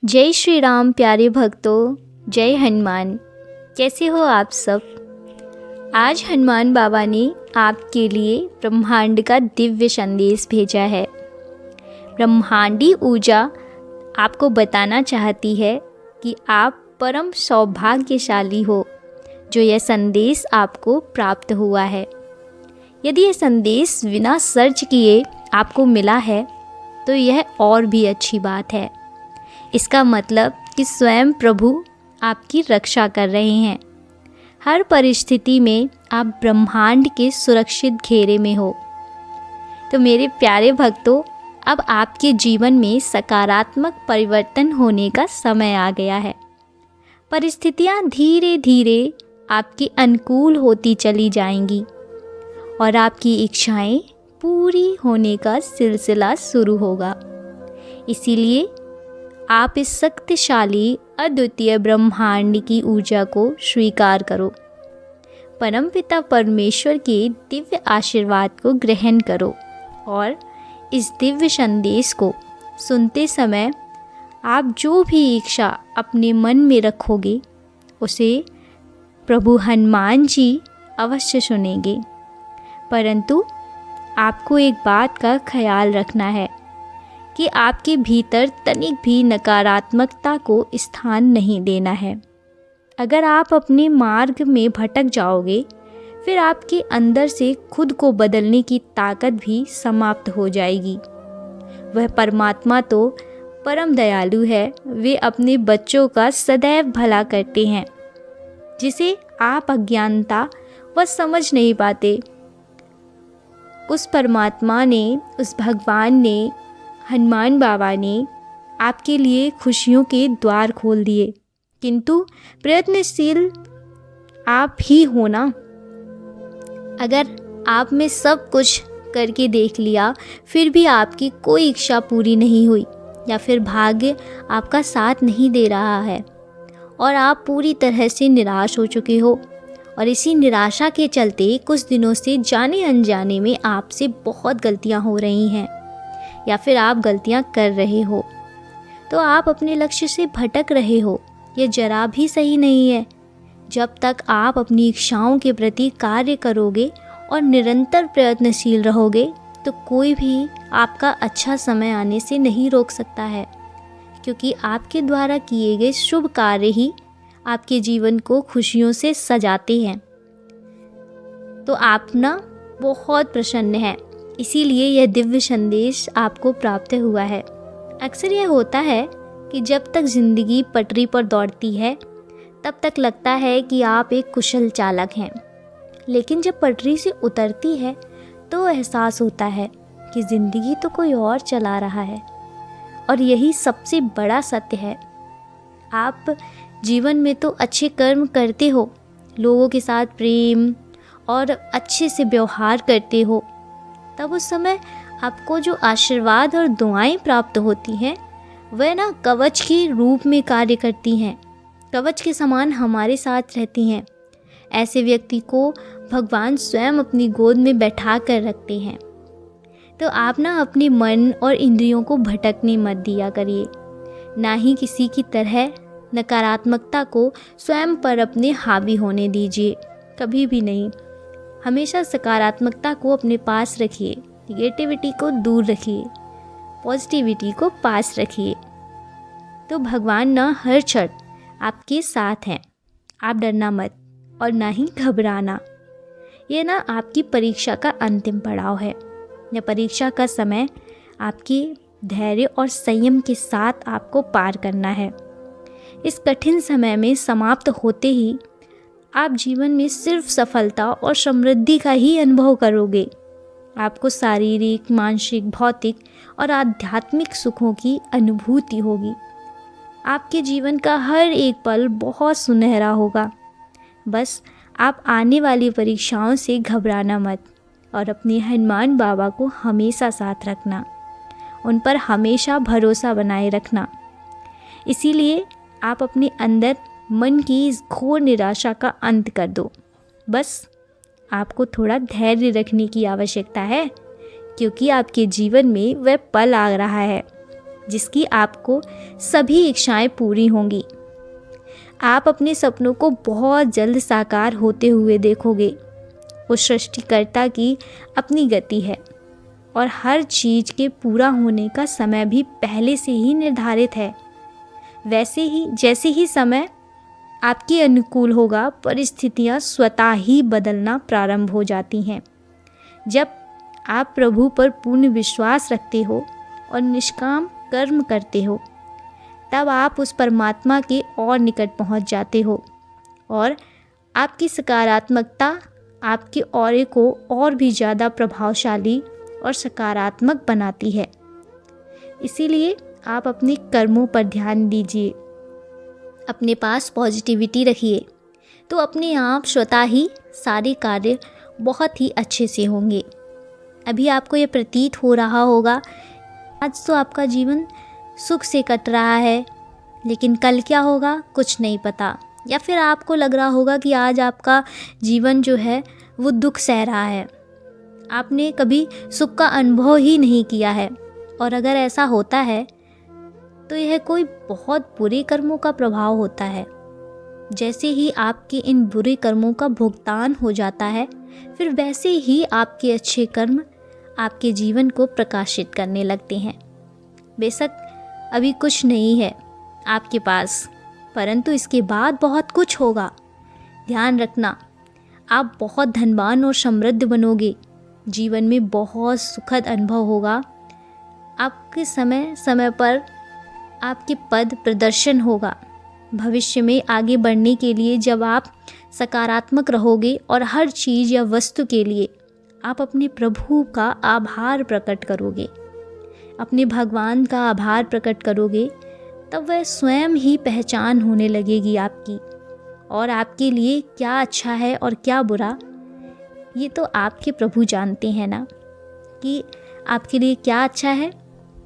जय श्री राम प्यारे भक्तों, जय हनुमान। कैसे हो आप सब। आज हनुमान बाबा ने आपके लिए ब्रह्मांड का दिव्य संदेश भेजा है। ब्रह्मांडी ऊर्जा आपको बताना चाहती है कि आप परम सौभाग्यशाली हो जो यह संदेश आपको प्राप्त हुआ है। यदि यह संदेश बिना सर्च किए आपको मिला है तो यह और भी अच्छी बात है। इसका मतलब कि स्वयं प्रभु आपकी रक्षा कर रहे हैं। हर परिस्थिति में आप ब्रह्मांड के सुरक्षित घेरे में हो। तो मेरे प्यारे भक्तों, अब आपके जीवन में सकारात्मक परिवर्तन होने का समय आ गया है। परिस्थितियाँ धीरे धीरे आपके अनुकूल होती चली जाएंगी और आपकी इच्छाएं पूरी होने का सिलसिला शुरू होगा। इसीलिए आप इस शक्तिशाली अद्वितीय ब्रह्मांड की ऊर्जा को स्वीकार करो। परमपिता परमेश्वर के दिव्य आशीर्वाद को ग्रहण करो और इस दिव्य संदेश को सुनते समय आप जो भी इच्छा अपने मन में रखोगे उसे प्रभु हनुमान जी अवश्य सुनेंगे। परंतु आपको एक बात का ख्याल रखना है कि आपके भीतर तनिक भी नकारात्मकता को स्थान नहीं देना है। अगर आप अपने मार्ग में भटक जाओगे फिर आपके अंदर से खुद को बदलने की ताकत भी समाप्त हो जाएगी। वह परमात्मा तो परम दयालु है, वे अपने बच्चों का सदैव भला करते हैं जिसे आप अज्ञानता व समझ नहीं पाते। उस परमात्मा ने, उस भगवान ने, हनुमान बाबा ने आपके लिए खुशियों के द्वार खोल दिए, किंतु प्रयत्नशील आप ही हो ना। अगर आप में सब कुछ करके देख लिया फिर भी आपकी कोई इच्छा पूरी नहीं हुई या फिर भाग्य आपका साथ नहीं दे रहा है और आप पूरी तरह से निराश हो चुके हो और इसी निराशा के चलते कुछ दिनों से जाने अनजाने में आपसे बहुत गलतियां हो रही हैं या फिर आप गलतियां कर रहे हो, तो आप अपने लक्ष्य से भटक रहे हो। ये जरा भी सही नहीं है। जब तक आप अपनी इच्छाओं के प्रति कार्य करोगे और निरंतर प्रयत्नशील रहोगे तो कोई भी आपका अच्छा समय आने से नहीं रोक सकता है, क्योंकि आपके द्वारा किए गए शुभ कार्य ही आपके जीवन को खुशियों से सजाते हैं। तो आप ना बहुत प्रसन्न हैं, इसीलिए यह दिव्य संदेश आपको प्राप्त हुआ है। अक्सर यह होता है कि जब तक ज़िंदगी पटरी पर दौड़ती है तब तक लगता है कि आप एक कुशल चालक हैं, लेकिन जब पटरी से उतरती है तो एहसास होता है कि ज़िंदगी तो कोई और चला रहा है। और यही सबसे बड़ा सत्य है। आप जीवन में तो अच्छे कर्म करते हो, लोगों के साथ प्रेम और अच्छे से व्यवहार करते हो, तब उस समय आपको जो आशीर्वाद और दुआएं प्राप्त होती हैं वह ना कवच के रूप में कार्य करती हैं, कवच के समान हमारे साथ रहती हैं। ऐसे व्यक्ति को भगवान स्वयं अपनी गोद में बैठा कर रखते हैं। तो आप ना अपने मन और इंद्रियों को भटकने मत दिया करिए, ना ही किसी की तरह नकारात्मकता को स्वयं पर अपने हावी होने दीजिए, कभी भी नहीं। हमेशा सकारात्मकता को अपने पास रखिए, नेगेटिविटी को दूर रखिए, पॉजिटिविटी को पास रखिए। तो भगवान ना हर क्षण आपके साथ हैं। आप डरना मत और ना ही घबराना। ये ना आपकी परीक्षा का अंतिम पड़ाव है। यह परीक्षा का समय आपके धैर्य और संयम के साथ आपको पार करना है। इस कठिन समय में समाप्त होते ही आप जीवन में सिर्फ सफलता और समृद्धि का ही अनुभव करोगे। आपको शारीरिक, मानसिक, भौतिक और आध्यात्मिक सुखों की अनुभूति होगी। आपके जीवन का हर एक पल बहुत सुनहरा होगा। बस आप आने वाली परीक्षाओं से घबराना मत और अपने हनुमान बाबा को हमेशा साथ रखना, उन पर हमेशा भरोसा बनाए रखना। इसीलिए आप अपने अंदर मन की इस घोर निराशा का अंत कर दो। बस आपको थोड़ा धैर्य रखने की आवश्यकता है, क्योंकि आपके जीवन में वह पल आ रहा है जिसकी आपको सभी इच्छाएं पूरी होंगी। आप अपने सपनों को बहुत जल्द साकार होते हुए देखोगे। उस सृष्टिकर्ता की अपनी गति है और हर चीज़ के पूरा होने का समय भी पहले से ही निर्धारित है। जैसे ही समय आपके अनुकूल होगा, परिस्थितियाँ स्वतः ही बदलना प्रारंभ हो जाती हैं। जब आप प्रभु पर पूर्ण विश्वास रखते हो और निष्काम कर्म करते हो, तब आप उस परमात्मा के और निकट पहुंच जाते हो और आपकी सकारात्मकता आपके ऑरे को और भी ज़्यादा प्रभावशाली और सकारात्मक बनाती है। इसीलिए आप अपने कर्मों पर ध्यान दीजिए, अपने पास पॉजिटिविटी रखिए, तो अपने आप स्वतः ही सारे कार्य बहुत ही अच्छे से होंगे। अभी आपको ये प्रतीत हो रहा होगा आज तो आपका जीवन सुख से कट रहा है, लेकिन कल क्या होगा कुछ नहीं पता। या फिर आपको लग रहा होगा कि आज आपका जीवन जो है वो दुख सह रहा है, आपने कभी सुख का अनुभव ही नहीं किया है। और अगर ऐसा होता है तो यह कोई बहुत बुरे कर्मों का प्रभाव होता है। जैसे ही आपके इन बुरे कर्मों का भुगतान हो जाता है, फिर वैसे ही आपके अच्छे कर्म आपके जीवन को प्रकाशित करने लगते हैं। बेशक अभी कुछ नहीं है आपके पास, परंतु इसके बाद बहुत कुछ होगा। ध्यान रखना, आप बहुत धनवान और समृद्ध बनोगे। जीवन में बहुत सुखद अनुभव होगा। आपके समय समय पर आपके पद प्रदर्शन होगा। भविष्य में आगे बढ़ने के लिए जब आप सकारात्मक रहोगे और हर चीज़ या वस्तु के लिए आप अपने प्रभु का आभार प्रकट करोगे, अपने भगवान का आभार प्रकट करोगे, तब वह स्वयं ही पहचान होने लगेगी आपकी। और आपके लिए क्या अच्छा है और क्या बुरा, ये तो आपके प्रभु जानते हैं ना कि आपके लिए क्या अच्छा है।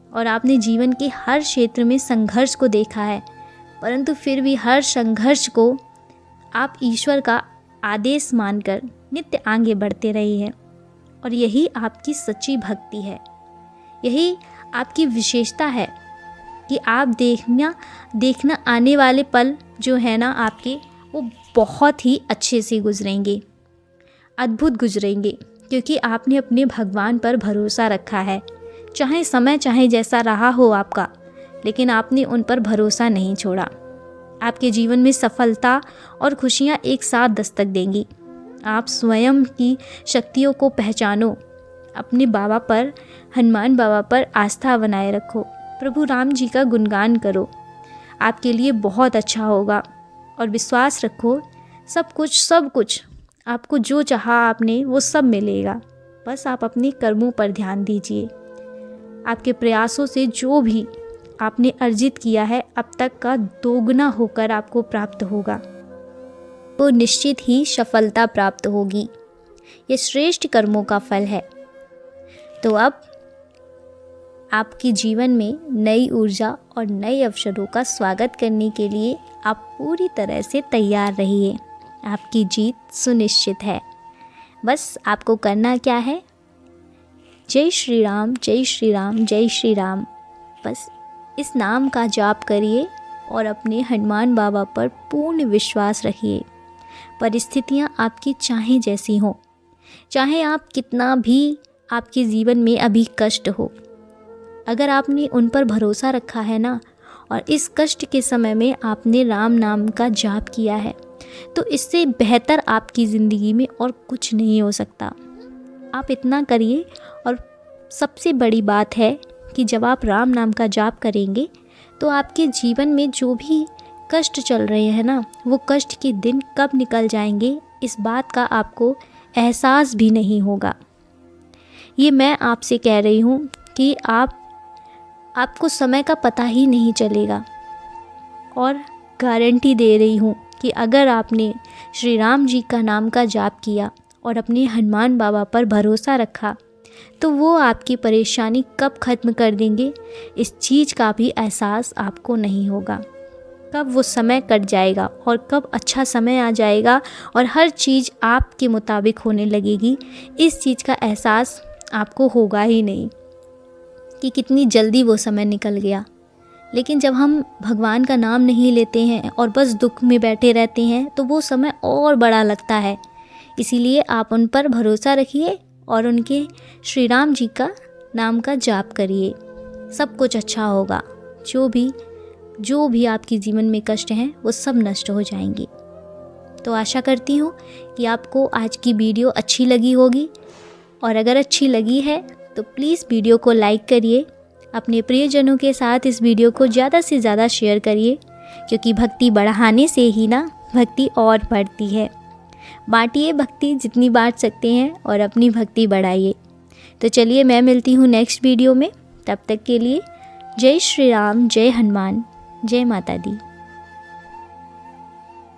और आपने जीवन के हर क्षेत्र में संघर्ष को देखा है, परंतु फिर भी हर संघर्ष को आप ईश्वर का आदेश मानकर नित्य आगे बढ़ते रहे हैं। और यही आपकी सच्ची भक्ति है, यही आपकी विशेषता है कि आप देखना आने वाले पल जो है ना आपके, वो बहुत ही अच्छे से गुजरेंगे, अद्भुत गुजरेंगे, क्योंकि आपने अपने भगवान पर भरोसा रखा है। चाहे समय चाहे जैसा रहा हो आपका, लेकिन आपने उन पर भरोसा नहीं छोड़ा। आपके जीवन में सफलता और खुशियाँ एक साथ दस्तक देंगी। आप स्वयं की शक्तियों को पहचानो, अपने बाबा पर, हनुमान बाबा पर आस्था बनाए रखो, प्रभु राम जी का गुणगान करो। आपके लिए बहुत अच्छा होगा और विश्वास रखो, सब कुछ आपको जो चाहा आपने वो सब मिलेगा। बस आप अपने कर्मों पर ध्यान दीजिए। आपके प्रयासों से जो भी आपने अर्जित किया है अब तक का दोगुना होकर आपको प्राप्त होगा, वो निश्चित ही सफलता प्राप्त होगी। ये श्रेष्ठ कर्मों का फल है। तो अब आपके जीवन में नई ऊर्जा और नए अवसरों का स्वागत करने के लिए आप पूरी तरह से तैयार रहिए। आपकी जीत सुनिश्चित है। बस आपको करना क्या है, जय श्री राम, जय श्री राम, जय श्री राम। बस इस नाम का जाप करिए और अपने हनुमान बाबा पर पूर्ण विश्वास रखिए। परिस्थितियाँ आपकी चाहे जैसी हों, चाहे आप कितना भी आपके जीवन में अभी कष्ट हो, अगर आपने उन पर भरोसा रखा है ना, और इस कष्ट के समय में आपने राम नाम का जाप किया है, तो इससे बेहतर आपकी ज़िंदगी में और कुछ नहीं हो सकता। आप इतना करिए। और सबसे बड़ी बात है कि जब आप राम नाम का जाप करेंगे तो आपके जीवन में जो भी कष्ट चल रहे हैं ना, वो कष्ट के दिन कब निकल जाएंगे इस बात का आपको एहसास भी नहीं होगा। ये मैं आपसे कह रही हूँ कि आपको समय का पता ही नहीं चलेगा। और गारंटी दे रही हूँ कि अगर आपने श्री राम जी का नाम का जाप किया और अपने हनुमान बाबा पर भरोसा रखा, तो वो आपकी परेशानी कब ख़त्म कर देंगे इस चीज़ का भी एहसास आपको नहीं होगा। कब वो समय कट जाएगा और कब अच्छा समय आ जाएगा और हर चीज़ आपके मुताबिक होने लगेगी, इस चीज़ का एहसास आपको होगा ही नहीं। कि कितनी जल्दी वो समय निकल गया। लेकिन जब हम भगवान का नाम नहीं लेते हैं और बस दुख में बैठे रहते हैं तो वो समय और बड़ा लगता है। इसीलिए आप उन पर भरोसा रखिए और उनके श्री राम जी का नाम का जाप करिए, सब कुछ अच्छा होगा। जो भी आपके जीवन में कष्ट हैं वो सब नष्ट हो जाएंगे। तो आशा करती हूँ कि आपको आज की वीडियो अच्छी लगी होगी, और अगर अच्छी लगी है तो प्लीज़ वीडियो को लाइक करिए, अपने प्रियजनों के साथ इस वीडियो को ज़्यादा से ज़्यादा शेयर करिए, क्योंकि भक्ति बढ़ाने से ही ना भक्ति और बढ़ती है। बांटिए भक्ति जितनी बांट सकते हैं और अपनी भक्ति बढ़ाइए। तो चलिए मैं मिलती हूँ नेक्स्ट वीडियो में, तब तक के लिए जय श्री राम, जय हनुमान, जय माता दी।